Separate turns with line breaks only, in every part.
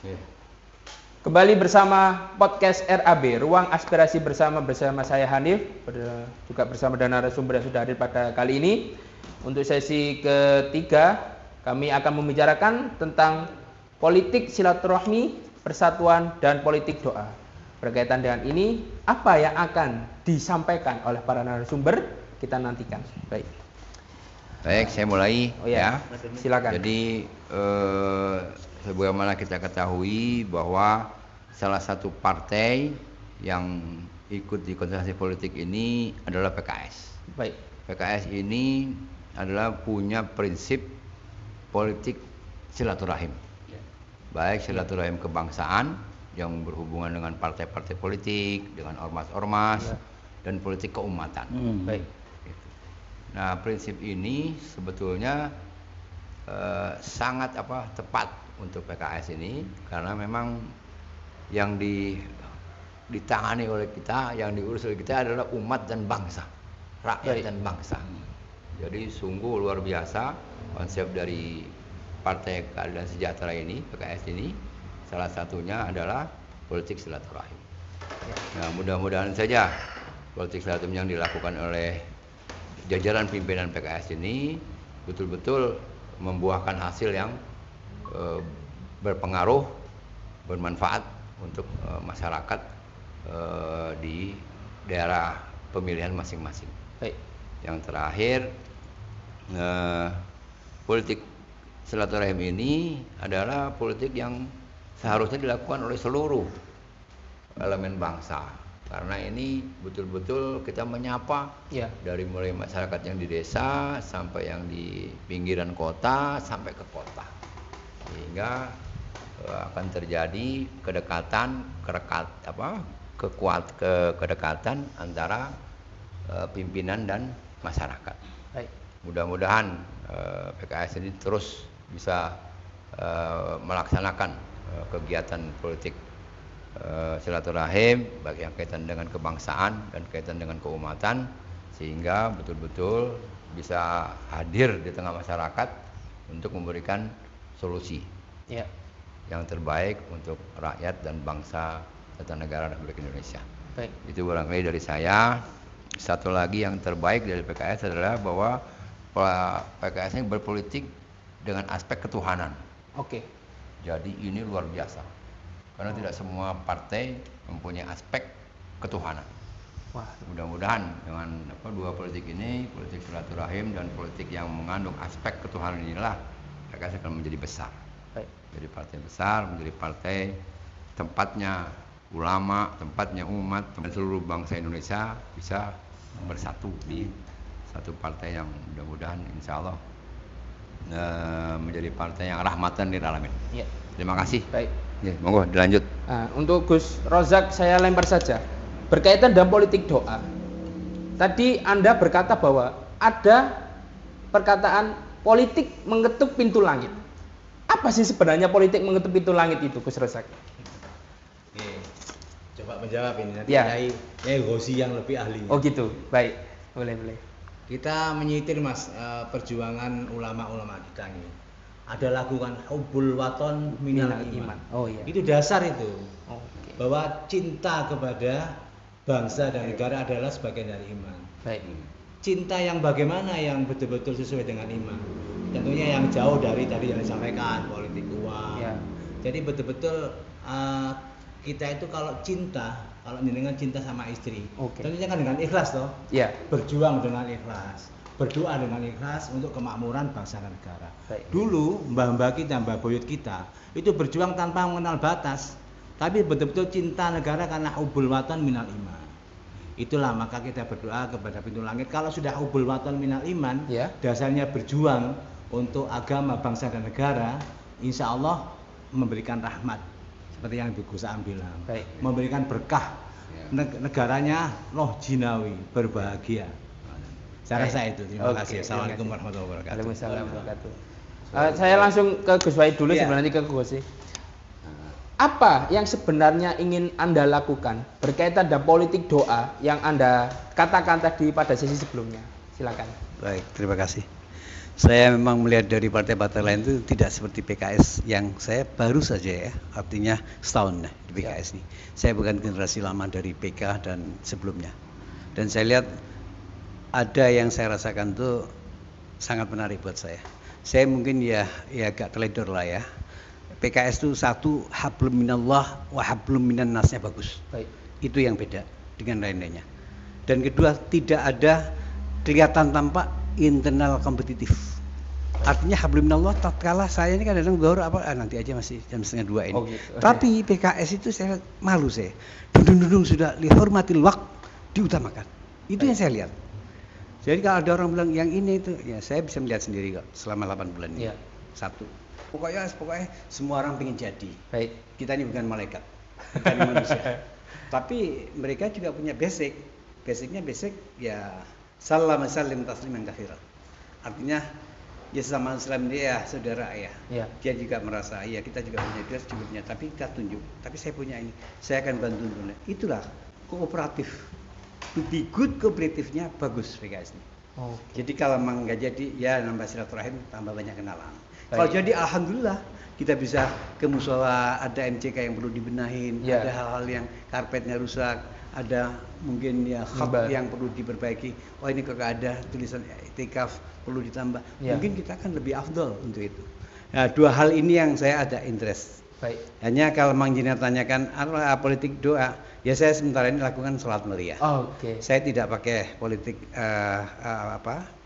Yeah.
Kembali bersama podcast RAB, Ruang Aspirasi bersama saya Hanif, juga bersama dan narasumber yang sudah hadir pada kali ini. Untuk sesi ketiga, kami akan membicarakan tentang politik silaturahmi, persatuan, dan politik doa. Berkaitan dengan ini, apa yang akan disampaikan oleh para narasumber, kita nantikan.
Baik, saya mulai.
Ya, silakan.
Jadi sebagaimana kita ketahui bahwa salah satu partai yang ikut di kontestasi politik ini adalah PKS.
Baik.
PKS ini adalah punya prinsip politik silaturahim. Baik silaturahim kebangsaan yang berhubungan dengan partai-partai politik, dengan ormas-ormas, dan politik keumatan.
Baik.
Nah, prinsip ini sebetulnya sangat tepat untuk PKS ini, karena memang yang ditangani oleh kita, yang diurus oleh kita adalah umat dan bangsa, rakyat dan bangsa. Jadi sungguh luar biasa konsep dari Partai Keadilan Sejahtera ini, PKS ini, salah satunya adalah politik silaturahim. Nah, mudah-mudahan saja politik silaturahim yang dilakukan oleh jajaran pimpinan PKS ini betul-betul membuahkan hasil yang berpengaruh, bermanfaat untuk masyarakat di daerah pemilihan masing-masing. Yang terakhir, politik silaturahim ini adalah politik yang seharusnya dilakukan oleh seluruh elemen bangsa. Karena ini betul-betul kita menyapa dari mulai masyarakat yang di desa sampai yang di pinggiran kota sampai ke kota, sehingga akan terjadi kedekatan antara pimpinan dan masyarakat. Mudah-mudahan PKS ini terus bisa melaksanakan kegiatan politik silaturahim, baik yang kaitan dengan kebangsaan dan kaitan dengan keumatan, sehingga betul-betul bisa hadir di tengah masyarakat untuk memberikan solusi yang terbaik untuk rakyat dan bangsa serta negara Republik Indonesia. Itu barangkali dari saya. Satu lagi yang terbaik dari PKS adalah bahwa PKS ini berpolitik dengan aspek ketuhanan. Jadi ini luar biasa. Karena tidak semua partai mempunyai aspek ketuhanan. Mudah-mudahan dengan dua politik ini, politik silaturahim dan politik yang mengandung aspek ketuhanan inilah, PKS akan menjadi besar. Jadi partai besar, menjadi partai tempatnya ulama, tempatnya umat, dan seluruh bangsa Indonesia bisa bersatu di satu partai yang mudah-mudahan insya Allah menjadi partai yang rahmatan lil alamin. Terima kasih. Monggo dilanjut.
Untuk Gus Rozak saya lempar saja. Berkaitan dengan politik doa. Tadi Anda berkata bahwa ada perkataan politik mengetuk pintu langit. Apa sih sebenarnya politik mengetuk pintu langit itu, Gus Rozak?
Coba menjawab ini nanti Kiai Gosi yang lebih ahli.
Oh gitu. Baik. Boleh.
Kita menyitir Mas perjuangan ulama-ulama kita ini. Ada lagu kan hubbul waton minal iman. Itu dasar itu. Bahwa cinta kepada bangsa dan negara adalah sebagian dari iman. Cinta yang bagaimana yang betul-betul sesuai dengan iman. Tentunya yang jauh dari tadi yang disampaikan politik uang. Jadi betul-betul kita itu kalau cinta, kalau dengan cinta sama istri, tentunya kan dengan ikhlas toh. Berjuang dengan ikhlas. Berdoa dengan ikhlas untuk kemakmuran bangsa dan negara. Dulu mbah-mbah kita, mbah buyut kita itu berjuang tanpa mengenal batas, tapi betul-betul cinta negara karena hubbul waton minal iman. Itulah maka kita berdoa kepada pintu langit. Kalau sudah hubbul waton minal iman, dasarnya berjuang untuk agama, bangsa dan negara, insya Allah memberikan rahmat seperti yang Ibu Gus Am bilang, memberikan berkah negaranya roh jinawi berbahagia. Saya rasa itu. Terima kasih. Assalamualaikum warahmatullahi wabarakatuh.
Waalaikumsalam warahmatullahi wabarakatuh. Saya langsung ke Gus Wahid dulu sebelum nanti ke Gus. Apa yang sebenarnya ingin Anda lakukan berkaitan dengan politik doa yang Anda katakan tadi pada sesi sebelumnya? Silakan.
Baik, terima kasih. Saya memang melihat dari partai-partai lain itu tidak seperti PKS yang saya baru saja ya, artinya setahun ya, di PKS ini. Saya bukan generasi lama dari PK dan sebelumnya. Dan saya lihat ada yang saya rasakan itu sangat menarik buat saya. Saya mungkin ya agak teledor lah ya. PKS itu satu, hablum minallah wa hablum minan nasnya bagus. Baik. Itu yang beda dengan lain-lainnya. Dan kedua, tidak ada kelihatan tampak internal kompetitif. Artinya hablum minallah tatkala saya ini kadang-kadang zuhur nanti aja masih jam 1:30 ini. Oh, gitu. Tapi PKS itu saya malu saya. Dudung-dudung sudah lihormatil waqt diutamakan. Itu yang saya lihat. Jadi kalau ada orang bilang yang ini itu, ya saya bisa melihat sendiri kok selama 8 bulan ini. Satu. Pokoknya semua orang pengen jadi. Baik. Kita ini bukan malaikat, bukan manusia. Tapi mereka juga punya basic. Basicnya ya salam salim tasliman katsiran. Artinya ya sesama Islam dia saudara ya. Dia juga merasa kita juga punya dia secukupnya, tapi kita tunjuk. Tapi saya punya ini, saya akan bantu dulu. Itulah kooperatif. Lebih good kooperatifnya bagus PKS ini. Jadi kalau memang nggak jadi ya nambah silaturahim, tambah banyak kenalan. Kalau jadi alhamdulillah kita bisa ke musola, ada MCK yang perlu dibenahin, ada hal-hal yang karpetnya rusak, ada mungkin khat yang perlu diperbaiki. Oh ini kok ada tulisan i'tikaf perlu ditambah. Mungkin kita akan lebih afdol untuk itu. Nah, dua hal ini yang saya ada interest. Baik. Hanya kalau Mang Jina tanyakan politik doa, ya saya sementara ini lakukan sholat meriah. Saya tidak pakai politik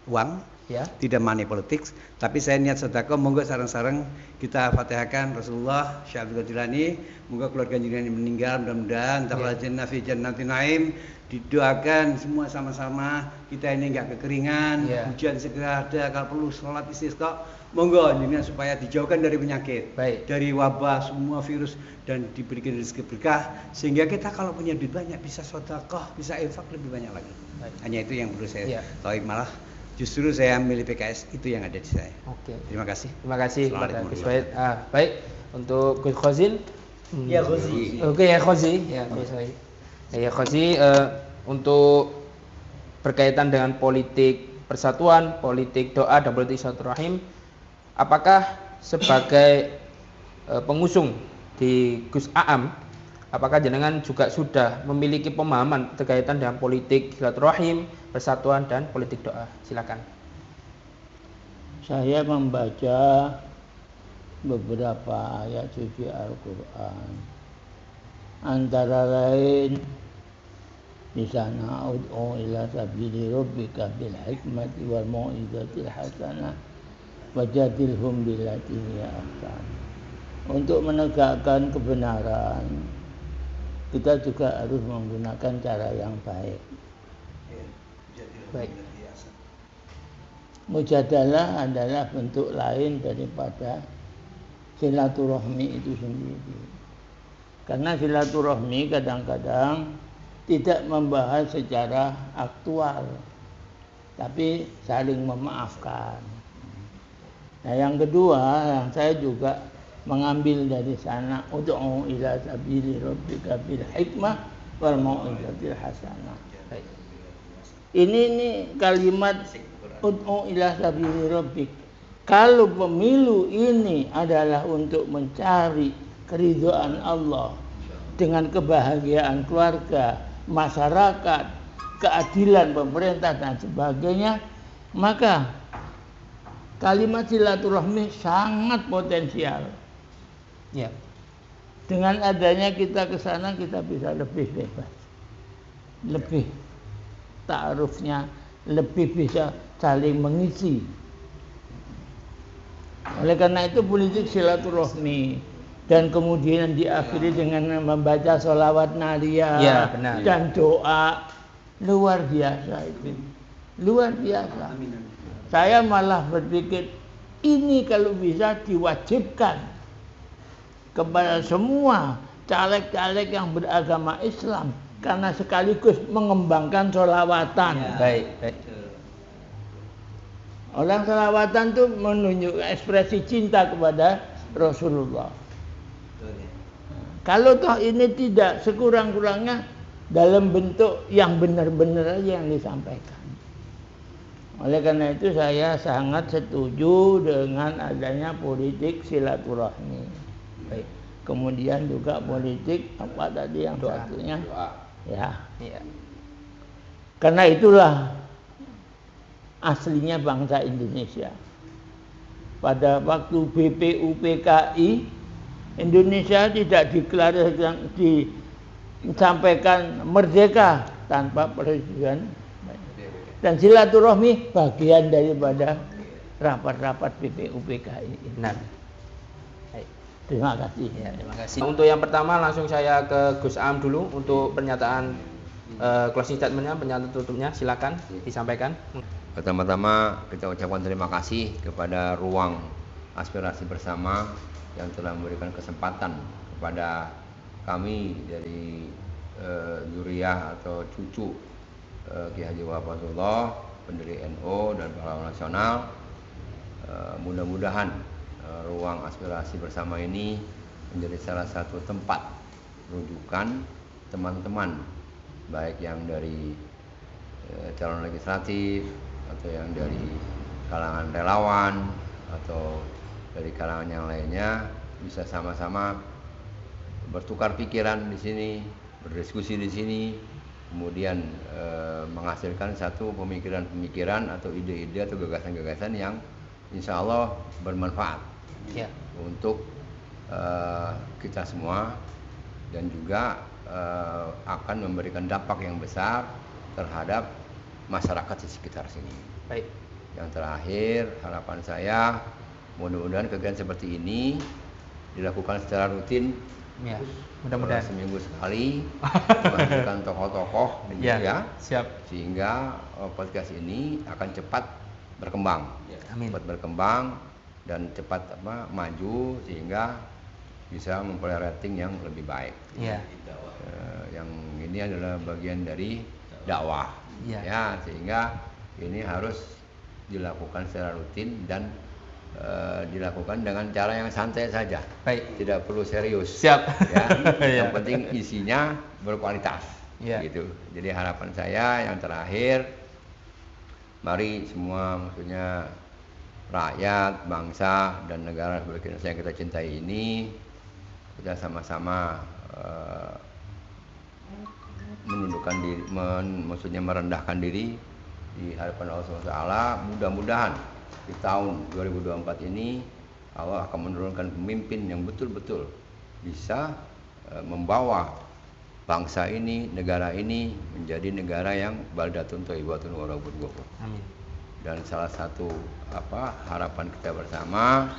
uang. Tidak money politics, tapi saya niat sedekah, monggo sareng-sareng kita Fatihahkan Rasulullah Syekh Abdul Jilani, monggo keluarga Jilani meninggal mudah-mudahan taqabbal jannah fi jannatin naim, didoakan semua sama-sama kita ini enggak kekeringan, hujan segera ada, kalau perlu sholat istisqa, monggo ini supaya dijauhkan dari penyakit, dari wabah semua virus dan diberikan rezeki berkah sehingga kita kalau punya duit banyak bisa sedekah, bisa infak lebih banyak lagi. Hanya itu yang perlu saya tahu, malah justru saya milih PKS, itu yang ada di saya. Terima kasih.
Terima kasih kepada Gus Wahid. Baik, untuk Gus Khozin.
Khozi.
Khozi. Khozi, untuk berkaitan dengan politik persatuan, politik doa dan politik silaturahim, apakah sebagai pengusung di Gus Aam, apakah jenengan juga sudah memiliki pemahaman berkaitan dengan politik silaturahim, persatuan dan politik doa? Silakan.
Saya membaca beberapa ayat suci Al-Qur'an. Antara lain di sana ud'u ila sabili rabbika bil hikmati wal mau'izatil hasanah wajadilhum billati hiya ahsan. Untuk menegakkan kebenaran, kita juga harus menggunakan cara yang baik. Mujadalah adalah bentuk lain daripada silaturahmi itu sendiri. Karena silaturahmi kadang-kadang tidak membahas secara aktual, tapi saling memaafkan. Nah, yang kedua yang saya juga mengambil dari sana, ud'u ila sabili rabbika bil hikmah wal mau'izatil hasanah. Ini kalimat ud'u ila sabili rabbik. Kalau pemilu ini adalah untuk mencari keridhaan Allah dengan kebahagiaan keluarga, masyarakat, keadilan pemerintah dan sebagainya, maka kalimat silaturahmi sangat potensial. Dengan adanya kita ke sana, kita bisa lebih bebas, lebih ta'arufnya, lebih bisa saling mengisi. Oleh karena itu politik silaturahmi dan kemudian diakhiri dengan membaca sholawat nariyah dan doa, luar biasa itu, luar biasa. Saya malah berpikir ini kalau bisa diwajibkan kepada semua caleg-caleg yang beragama Islam, karena sekaligus mengembangkan sholawatan.
Baik.
Orang sholawatan itu menunjukkan ekspresi cinta kepada Rasulullah. Kalau toh ini tidak, sekurang-kurangnya dalam bentuk yang benar-benar aja yang disampaikan. Oleh karena itu saya sangat setuju dengan adanya politik silaturahmi. Baik. Kemudian juga politik apa tadi yang doa. Satunya? Doa. Ya. Karena itulah aslinya bangsa Indonesia. Pada waktu BPUPKI Indonesia tidak deklarasikan disampaikan merdeka tanpa persetujuan. Dan silaturahmi bagian daripada rapat-rapat BPUPKI.
Benar.
Terima kasih.
Ya, terima kasih. Untuk yang pertama langsung saya ke Gus Am dulu untuk pernyataan closing statementnya, pernyataan tutupnya, silakan disampaikan.
Pertama-tama kita ucapkan terima kasih kepada Ruang Aspirasi Bersama yang telah memberikan kesempatan kepada kami dari Zuriyah atau cucu Ki Haji Wafatullah, pendiri NU dan pahlawan nasional. Mudah-mudahan Ruang Aspirasi Bersama ini menjadi salah satu tempat rujukan teman-teman baik yang dari calon legislatif atau yang dari kalangan relawan atau dari kalangan yang lainnya bisa sama-sama bertukar pikiran di sini, berdiskusi di sini, kemudian menghasilkan satu pemikiran-pemikiran atau ide-ide atau gagasan-gagasan yang insya Allah bermanfaat untuk kita semua dan juga akan memberikan dampak yang besar terhadap masyarakat di sekitar sini.
Baik.
Yang terakhir, harapan saya mudah-mudahan kegiatan seperti ini dilakukan secara rutin.
Ya, mudah-mudahan
seminggu sekali menghadirkan tokoh-tokoh ya,
siap.
Sehingga podcast ini akan cepat berkembang.
Amin.
Cepat berkembang dan cepat maju sehingga bisa memperoleh rating yang lebih baik. Yang ini adalah bagian dari dakwah. Ya, sehingga ini harus dilakukan secara rutin dan dilakukan dengan cara yang santai saja.
Baik.
Tidak perlu serius.
Siap.
Ya. Yang penting isinya berkualitas. Gitu. Jadi harapan saya yang terakhir, mari semua maksudnya rakyat, bangsa dan negara Republik Indonesia yang kita cintai ini kita sama-sama menundukkan diri, maksudnya merendahkan diri di hadapan Allah SWT. Mudah-mudahan di tahun 2024 ini Allah akan menurunkan pemimpin yang betul-betul bisa membawa bangsa ini, negara ini menjadi negara yang baldatun thayyibatun wa rabbun ghafur.
Amin.
Dan salah satu harapan kita bersama,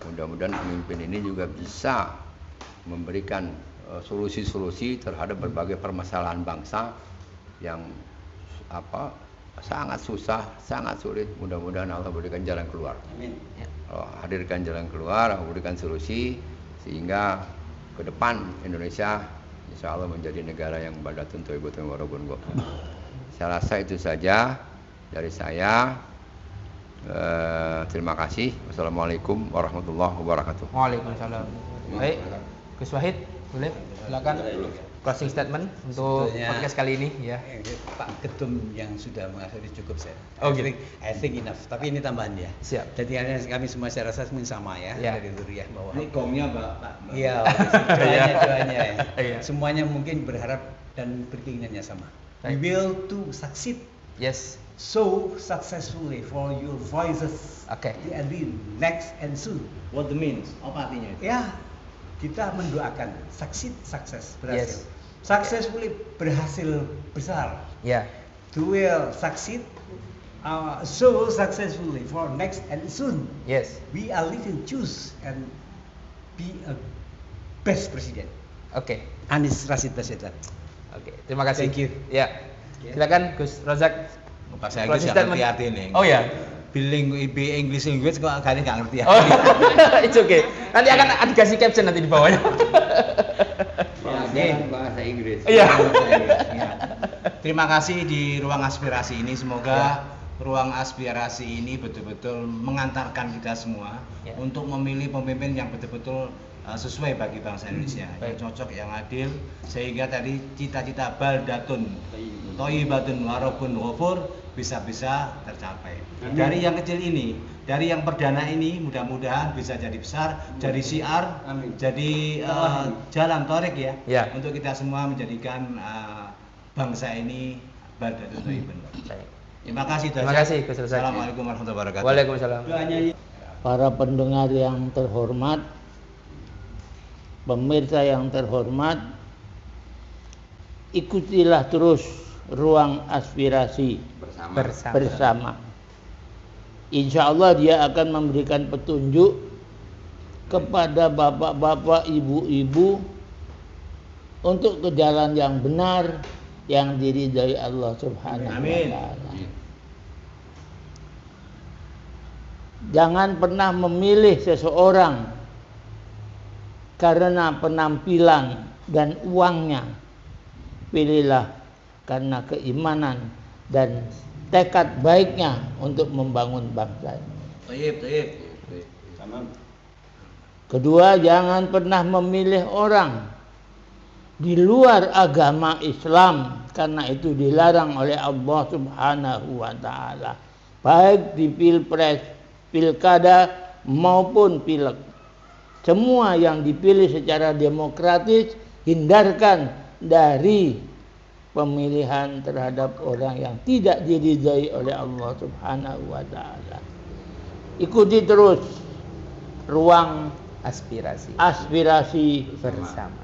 mudah-mudahan pemimpin ini juga bisa memberikan solusi-solusi terhadap berbagai permasalahan bangsa yang sangat susah, sangat sulit. Mudah-mudahan Allah berikan jalan keluar.
Amin.
Hadirkan jalan keluar, berikan solusi sehingga ke depan Indonesia insya Allah menjadi negara yang baldatun thayyibatun wa rabbun ghafur. Saya rasa itu saja dari saya. Terima kasih. Wassalamualaikum warahmatullahi wabarakatuh.
Waalaikumsalam. Baik, Gus Wahid, boleh silakan closing statement untuk podcast kali ini ya.
Pak Ketum yang sudah mengakhiri cukup saya.
Gitu.
I think enough. Tapi ini tambahan ya.
Siap.
Jadi kami semua saya rasa sama ya, dari Zuriyah bahwa
ini gongnya Pak.
Iya, doanya ya. Semuanya mungkin berharap dan berkeinginannya sama. We will to succeed.
Yes.
So successfully for your voices.
Okay.
And be next and soon.
What the means? Apa artinya itu?
Ya, kita mendoakan sukses berhasil.
Yes.
Successfully berhasil besar.
Ya.
To will succeed so successfully for next and soon.
Yes.
We are living choose and be a best president.
Oke.
Anies Rashid Baswedan.
Oke, terima kasih.
Thank you.
Ya. Silakan Gus Razak.
Pak saya nggak ngerti artinya.
Oh ya.
Bilingual English language kok kalian nggak ngerti ya.
Oh, it's okay. Nanti akan dikasih caption nanti di bawahnya.
Bahasa Inggris.
Iya.
Terima kasih di ruang aspirasi ini. Semoga ruang aspirasi ini betul-betul mengantarkan kita semua untuk memilih pemimpin yang betul-betul sesuai bagi bangsa Indonesia, yang cocok, yang adil, sehingga tadi cita-cita baldatun thayyibatun warabun ghafur bisa tercapai. Dari yang kecil ini, dari yang perdana ini, mudah-mudahan bisa jadi besar, jadi syiar, jadi jalan tarik ya, untuk kita semua menjadikan bangsa ini baldatun thayyibun. Terima kasih.
Terima kasih.
Assalamualaikum warahmatullahi wabarakatuh.
Waalaikumsalam.
Para pendengar yang terhormat, pemirsa yang terhormat, ikutilah terus Ruang Aspirasi bersama. Insya Allah dia akan memberikan petunjuk kepada bapak-bapak, ibu-ibu untuk ke jalan yang benar, yang diridhai Allah Subhanahu wa Ta'ala. Jangan pernah memilih seseorang karena penampilan dan uangnya. Pilihlah karena keimanan dan tekad baiknya untuk membangun bangsa ini. Kedua, jangan pernah memilih orang di luar agama Islam, karena itu dilarang oleh Allah Subhanahu wa Ta'ala, baik di pilpres, pilkada maupun pileg. Semua yang dipilih secara demokratis, hindarkan dari pemilihan terhadap orang yang tidak diridhai oleh Allah Subhanahu wa Ta'ala. Ikuti terus Ruang Aspirasi bersama.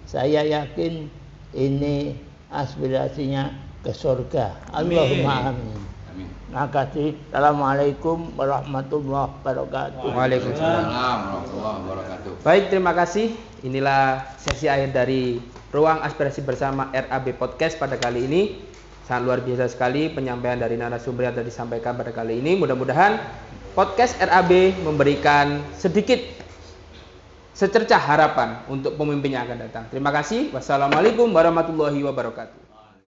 Saya yakin ini aspirasinya ke surga. Allahumma amin. Terima kasih. Assalamualaikum warahmatullahi wabarakatuh.
Waalaikumsalam warahmatullahi wabarakatuh. Baik, terima kasih. Inilah sesi akhir dari Ruang Aspirasi Bersama RAB Podcast pada kali ini. Sangat luar biasa sekali penyampaian dari narasumber yang tadi disampaikan pada kali ini. Mudah-mudahan podcast RAB memberikan sedikit secercah harapan untuk pemimpin yang akan datang. Terima kasih. Wassalamualaikum warahmatullahi wabarakatuh.